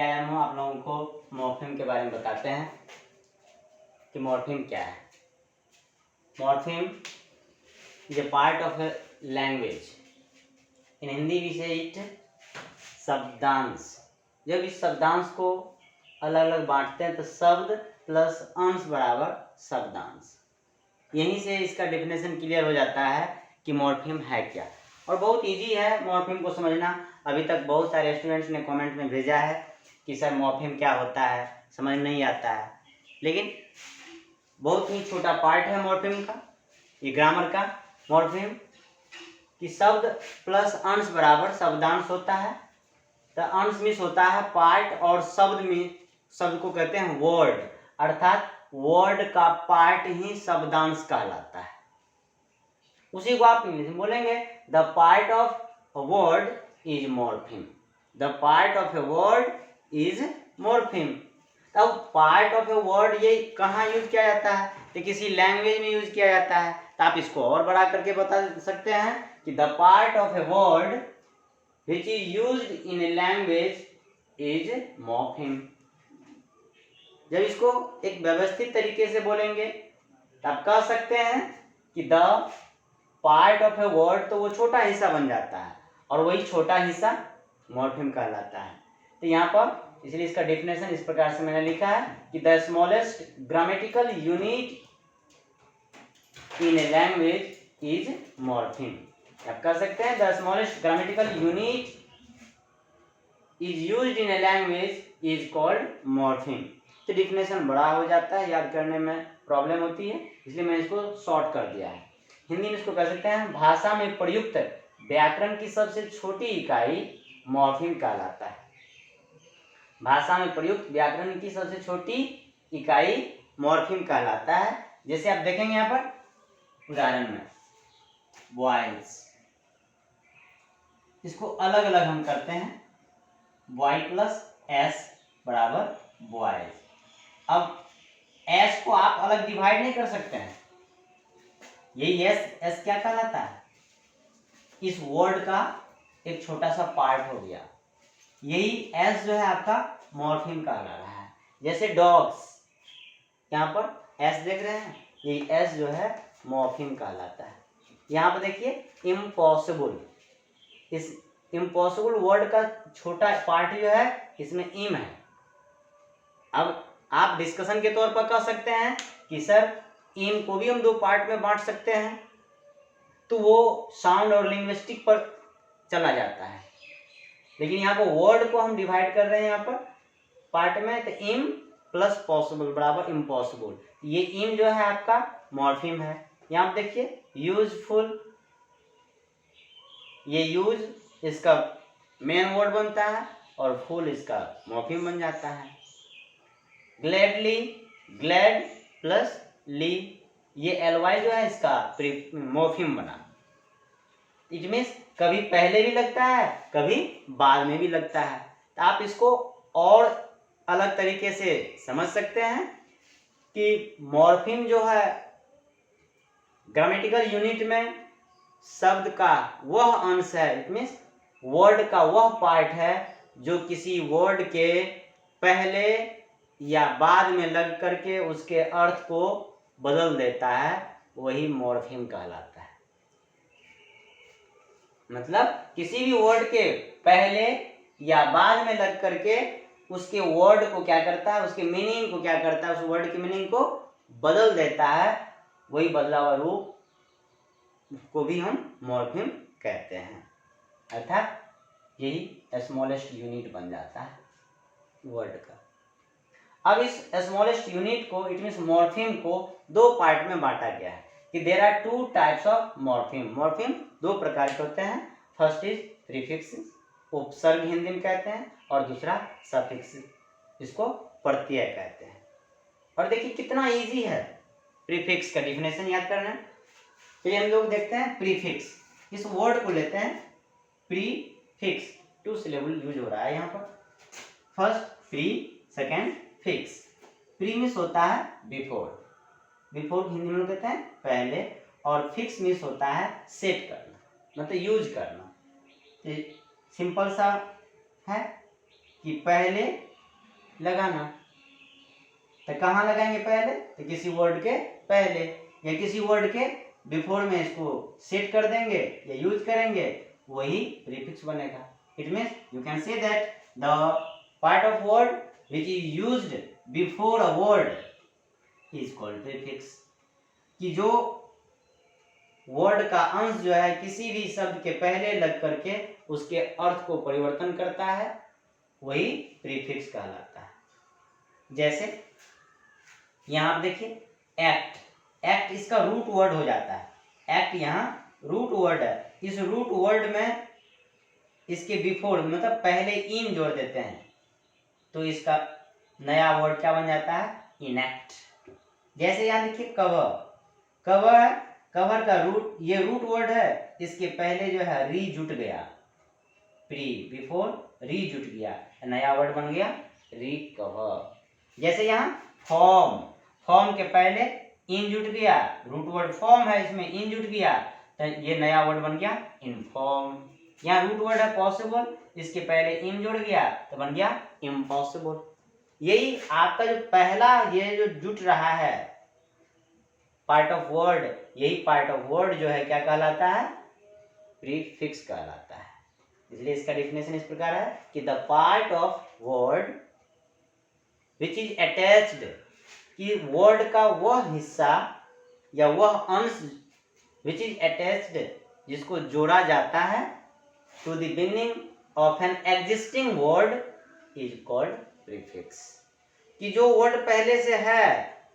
आया हूँ आप लोगों को मॉर्फिम के बारे में बताते हैं कि मॉर्फिम क्या है। Morpheme is a part of a language. In Hindi we say it शब्दांश। जब इस शब्दांश को अलग अलग बांटते हैं तो शब्द प्लस अंश बराबर शब्दांश। यहीं से इसका डेफिनेशन क्लियर हो जाता है कि मॉर्फिम है क्या। और बहुत इजी है मॉर्फिम को समझना। अभी तक बहुत सारे स्टूडेंट्स ने कमेंट में भेजा है कि सर मॉर्फिम क्या होता है, समझ नहीं आता है। लेकिन बहुत ही छोटा पार्ट है मॉर्फिम का, ये ग्रामर का। मॉर्फिम कि शब्द प्लस अंश बराबर शब्दांश होता है। तो अंश मीन्स होता है पार्ट, और शब्द में शब्द को कहते हैं वर्ड, अर्थात वर्ड का पार्ट ही शब्दांश कहलाता है। उसी को आप इंग्लिश में बोलेंगे the part of a word is morpheme. The part of a word is morpheme. अब पार्ट ऑफ ए वर्ड ये कहाँ यूज किया जाता है? तो किसी लैंग्वेज में यूज किया जाता है। तो आप इसको और बड़ा करके बता सकते हैं कि the part of a word which is used in a language is morpheme. जब इसको एक व्यवस्थित तरीके से बोलेंगे तो आप कह सकते हैं कि the part of a word, तो वो छोटा हिस्सा बन जाता है और वही छोटा हिस्सा मॉर्फिम कहलाता है। तो यहाँ पर इसलिए इसका डेफिनेशन इस प्रकार से मैंने लिखा है कि the smallest grammatical unit in a language is morpheme. आप कह सकते हैं the smallest grammatical unit is used in a language is called morpheme. तो डेफिनेशन बड़ा हो जाता है, याद करने में प्रॉब्लम होती है, इसलिए मैंने इसको शॉर्ट कर दिया है। हिंदी में इसको कह सकते हैं भाषा में प्रयुक्त व्याकरण की सबसे छोटी इकाई मॉर्फिम कहलाता है। भाषा में प्रयुक्त व्याकरण की सबसे छोटी इकाई मॉर्फिम कहलाता है। जैसे आप देखेंगे यहाँ पर उदाहरण में वॉइस, इसको अलग अलग हम करते हैं, वाई प्लस एस बराबर वॉइस। अब एस को आप अलग डिवाइड नहीं कर सकते हैं, यही एस क्या कहलाता है? इस वर्ड का एक छोटा सा पार्ट हो गया। यही एस जो है आपका मॉर्फिम कहला रहा है। जैसे डॉग्स, यहाँ पर एस देख रहे हैं, यही एस जो है मॉर्फिम कहलाता है। यहाँ पर देखिए इम्पॉसिबल, इस इम्पॉसिबल वर्ड का छोटा पार्ट जो है इसमें इम है। अब आप डिस्कशन के तौर पर कह सकते हैं कि सर इम को भी हम दो पार्ट में बांट सकते हैं, तो वो साउंड और लिंग्विस्टिक पर चला जाता है। लेकिन यहाँ पर वर्ड को हम डिवाइड कर रहे हैं यहाँ पर पार्ट में, तो इम प्लस पॉसिबल बराबर इम्पॉसिबल। ये इम जो है आपका मॉर्फिम है। यहाँ पर देखिए यूजफुल, ये यूज इसका मेन वर्ड बनता है और फुल इसका मॉर्फिम बन जाता है। ग्लैडली, ग्लैड प्लस ली, ये एलवाई जो है इसका मॉर्फिम बना। इट मीन्स कभी पहले भी लगता है, कभी बाद में भी लगता है। तो आप इसको और अलग तरीके से समझ सकते हैं कि मॉर्फिम जो है ग्रामेटिकल यूनिट में शब्द का वह अंश है, इट मीन्स वर्ड का वह पार्ट है जो किसी वर्ड के पहले या बाद में लग करके उसके अर्थ को बदल देता है, वही मॉर्फिम कहलाता है। मतलब किसी भी वर्ड के पहले या बाद में लग करके उसके वर्ड को क्या करता है, उसके मीनिंग को क्या करता है, उस वर्ड की मीनिंग को बदल देता है, वही बदला हुआ रूप को भी हम मॉर्फिम कहते हैं। अर्थात यही स्मॉलेस्ट यूनिट बन जाता है वर्ड का। अब इस स्मॉलेस्ट यूनिट को, इट मीन्स मॉर्फिम को, दो पार्ट में बांटा गया है कि there are two types of morpheme. Morpheme दो प्रकार के होते हैं। फर्स्ट इज प्रीफिक्स, उपसर्ग हिंदी में कहते हैं, और दूसरा सफिक्स, इसको प्रत्यय कहते हैं। और देखिए कितना इजी है प्रीफिक्स का डेफिनेशन याद करना है। तो ये हम लोग देखते हैं प्रीफिक्स, इस वर्ड को लेते हैं प्रीफिक्स, टू सिलेबल यूज हो रहा है यहाँ पर। First pre, second fix. Pre means होता है बिफोर, बिफोर हिंदी में कहते हैं पहले, और फिक्स मीन्स होता है सेट करना, मतलब यूज करना। सिंपल सा है कि पहले लगाना। तो कहाँ लगाएंगे पहले? तो किसी वर्ड के पहले या किसी वर्ड के बिफोर में इसको सेट कर देंगे या यूज करेंगे, वही प्रीफिक्स बनेगा। It means you can say that the part of word which is used before a word is called prefix. कि जो वर्ड का अंश जो है किसी भी शब्द के पहले लग करके उसके अर्थ को परिवर्तन करता है, वही प्रीफिक्स कहलाता है। जैसे यहां आप देखिए एक्ट, एक्ट इसका रूट वर्ड हो जाता है। एक्ट यहाँ रूट वर्ड है। इस रूट वर्ड में इसके बिफोर मतलब पहले इन जोड़ देते हैं तो इसका नया वर्ड क्या बन जाता है? इनएक्ट। जैसे यहाँ देखिए कवर, कवर है, कवर का रूट, ये रूट वर्ड है, इसके पहले जो है री जुट गया, प्री बिफोर री जुट गया, नया वर्ड बन गया रिकवर। जैसे यहाँ फॉर्म, फॉर्म के पहले इन जुट गया, रूट वर्ड फॉर्म है, इसमें इन जुट गया तो ये नया वर्ड बन गया इनफॉर्म। यहाँ रूट वर्ड है पॉसिबल, इसके पहले इन जुड़ गया तो बन गया इम्पॉसिबल। यही आपका जो पहला ये जो जुट रहा है पार्ट ऑफ वर्ड, यही पार्ट ऑफ वर्ड जो है क्या कहलाता है? प्रीफिक्स कहलाता है। इसलिए इसका डेफिनेशन इस प्रकार है कि the part of word which is attached, कि वर्ड का वह हिस्सा या वह अंश विच इज अटैच्ड जिसको जोड़ा जाता है to the beginning of an existing word is called prefix. कि जो वर्ड पहले से है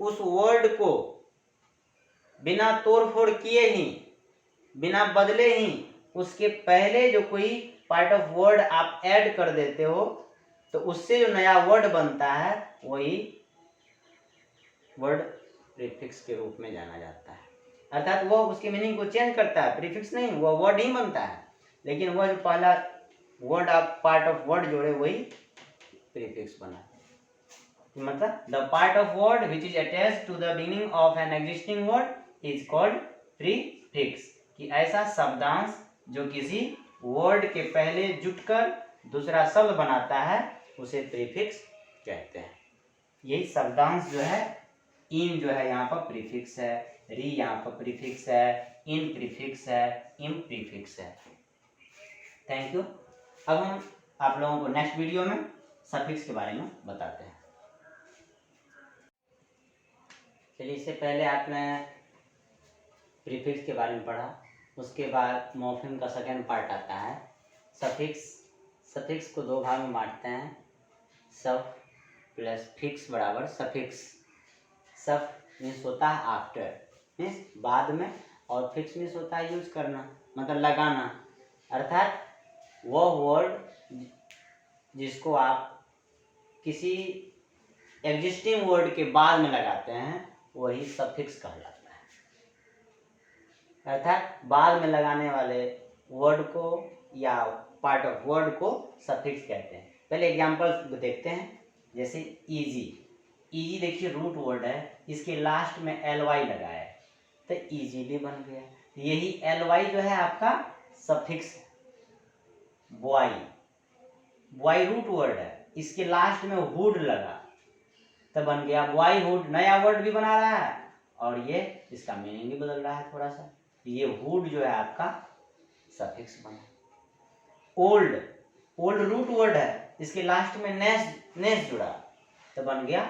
उस वर्ड को बिना तोड़ फोड़ किए ही, बिना बदले ही उसके पहले जो कोई पार्ट ऑफ वर्ड आप ऐड कर देते हो तो उससे जो नया वर्ड बनता है वही वर्ड प्रीफिक्स के रूप में जाना जाता है। अर्थात वो उसकी मीनिंग को चेंज करता है, प्रीफिक्स नहीं, वो वर्ड ही बनता है, लेकिन वह जो पहला वर्ड आप पार्ट ऑफ वर्ड जोड़े वही प्रीफिक्स बना। मतलब the part of word which is attached to the beginning of an existing word is called prefix. कि ऐसा शब्दांश जो किसी वर्ड के पहले जुटकर दूसरा शब्द बनाता है उसे प्रीफिक्स कहते हैं। यही शब्दांश जो है, इन जो है यहाँ पर प्रीफिक्स है, री यहाँ पर प्रीफिक्स है, इन प्रीफिक्स है, इम प्रीफिक्स है। Thank you. अब हम आप लोगों को नेक्स्ट वीडियो में सफिक्स के बारे में बताते हैं। चलिए, इससे पहले आपने प्रीफिक्स के बारे में पढ़ा, उसके बाद मॉर्फिम का सेकेंड पार्ट आता है सफिक्स। सफिक्स को दो भाग में बांटते हैं, सफ प्लस फिक्स बराबर सफिक्स। सफ मीन्स होता है आफ्टर, मीन्स बाद में, और फिक्स मीन्स होता है यूज करना, मतलब लगाना। अर्थात वह वर्ड जिसको आप किसी एग्जिस्टिंग वर्ड के बाद में लगाते हैं वही सफिक्स कहलाता है। अर्थात बाद में लगाने वाले वर्ड को या पार्ट ऑफ वर्ड को सफिक्स कहते हैं। पहले एग्जांपल देखते हैं। जैसे इजी, इजी देखिए रूट वर्ड है, इसके लास्ट में ly लगा है तो इजीली बन गया। यही ly जो है आपका सफिक्स है। बॉय, बॉय रूट वर्ड है, इसके लास्ट में हुड लगा तो बन गया बॉयहुड। नया वर्ड भी बना रहा है और ये इसका मीनिंग भी बदल रहा है थोड़ा सा। ये हुड जो है आपका सफिक्स बना। ओल्ड, ओल्ड रूट वर्ड है, इसके लास्ट में नेस, नेस जुड़ा तो बन गया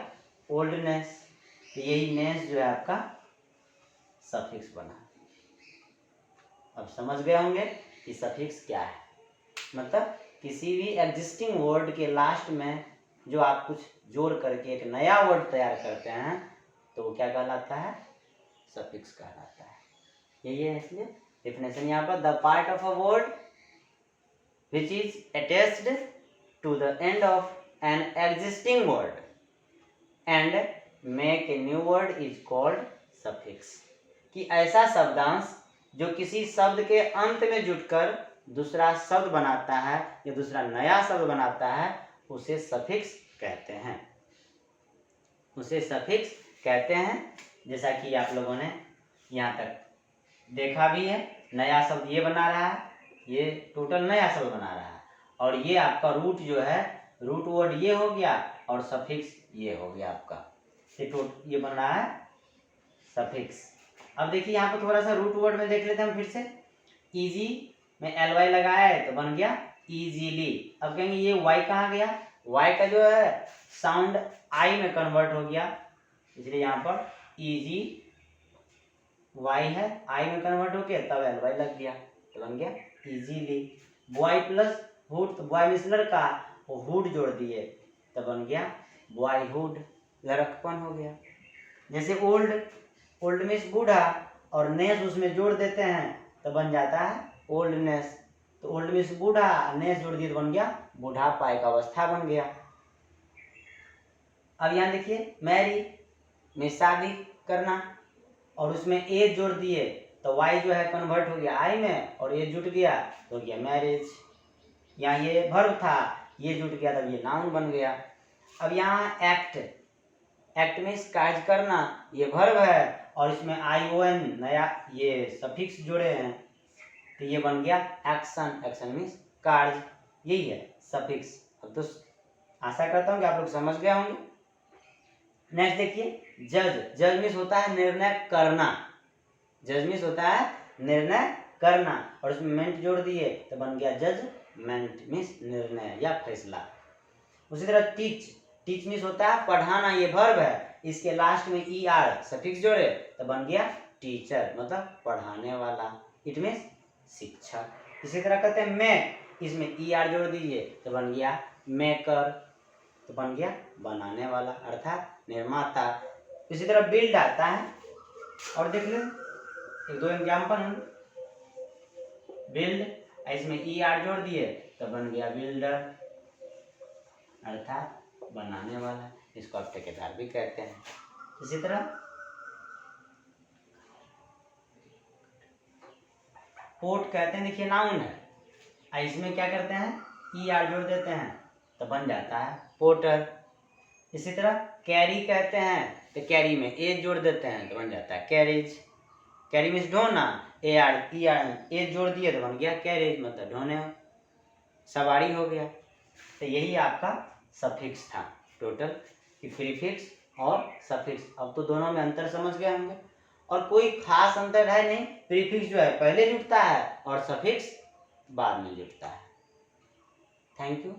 ओल्डनेस। तो यही नेस जो है आपका सफिक्स बना। अब समझ गए होंगे कि सफिक्स क्या है। मतलब किसी भी एग्जिस्टिंग वर्ड के लास्ट में जो आप कुछ जोड़ करके एक नया वर्ड तैयार करते हैं तो वो क्या कहलाता है? सफिक्स कहलाता है। यही है इसलिए डेफिनेशन यहाँ पर, the part of a word which is attached to the end of an existing word and make a new word is called suffix. कि ऐसा शब्दांश जो किसी शब्द के अंत में जुटकर दूसरा शब्द बनाता है या दूसरा नया शब्द बनाता है उसे सफिक्स कहते हैं, उसे सफिक्स कहते हैं। जैसा कि आप लोगों ने यहाँ तक देखा भी है, नया शब्द ये बना रहा है, ये टोटल नया शब्द बना रहा है, और ये आपका रूट जो है, रूट वर्ड ये हो गया और सफिक्स ये हो गया आपका। ये बन रहा है सफिक्स। अब देखिए यहाँ पर थोड़ा सा रूट वर्ड में देख लेते हैं हम फिर से। इजी में ly लगाया है तो बन गया इजीली। अब कहेंगे ये y कहाँ गया, y का जो है साउंड I में कन्वर्ट हो गया, इसलिए यहाँ पर इजी y है I में कन्वर्ट हो गया तब ly लग गया तो बन गया इजीली। बॉय प्लस हुड, तो बॉय मीन्स लड़का, वो हुड जोड़ दिए तो बन गया बॉयहुड, लड़कपन हो गया। जैसे ओल्ड, ओल्ड मीन्स बूढ़ा और नेस उसमें जोड़ देते हैं तो बन जाता है ओल्डनेस। तो ओल्ड मीन्स बूढ़ा, नेस जोड़ दिए तो बन गया बुढ़ापा, एक अवस्था बन गया। अब यहाँ देखिए मैरी में शादी करना और उसमें एज जोड़ दिए तो वाई जो है कन्वर्ट हो गया आई में और एज जुट गया तो हो गया मैरिज। यहाँ ये वर्ब था, ये जुट गया तब ये नाउन बन गया। अब यहाँ एक्ट, एक्ट मीन्स कार्य करना, ये वर्ब है और इसमें ION नया ये सफिक्स जोड़े हैं तो ये बन गया एक्शन। एक्शन मीन्स कार्य, यही है सफिक्स। अब तो आशा करता हूँ कि आप लोग समझ गए होंगे। नेक्स्ट देखिए जज, जज मीन्स होता है निर्णय करना, जज मीन्स होता है निर्णय करना और उसमें मेंट जोड़ दिए तो बन गया जजमेंट मीन्स निर्णय या फैसला। उसी तरह टीच, टीच मीन्स होता है पढ़ाना, ये वर्ब है, इसके लास्ट में ER सफिक्स जोड़े तो बन गया टीचर, मतलब पढ़ाने वाला, इट मीन्स शिक्षक। इसी तरह कहते हैं मेक, इसमें ER जोड़ दीजिए तो बन गया मेकर, तो बन गया बनाने वाला अर्थात निर्माता। इसी तरह बिल्ड आता है और देख लो एक दो एग्जाम्पल हैं। बिल्ड, इसमें ER जोड़ दिए तो बन गया बिल्डर अर्थात बनाने वाला, इसको आप ठेकेदार भी कहते हैं। इसी तरह पोर्ट कहते हैं, देखिए नाउन है, इसमें क्या करते हैं ER जोड़ देते हैं तो बन जाता है पोर्टर। इसी तरह कैरी कहते हैं तो कैरी में एज जोड़ देते हैं तो बन जाता है कैरेज। कैरी मीन्स ढोना, एज जोड़ दिए तो बन गया कैरेज, मतलब ढोने, सवारी हो गया। तो यही आपका सफिक्स था टोटल, कि प्रीफिक्स और सफिक्स। अब तो दोनों में अंतर समझ गए होंगे और कोई खास अंतर है नहीं, प्रीफिक्स जो है पहले जुड़ता है और सफिक्स बाद में जुड़ता है। Thank you.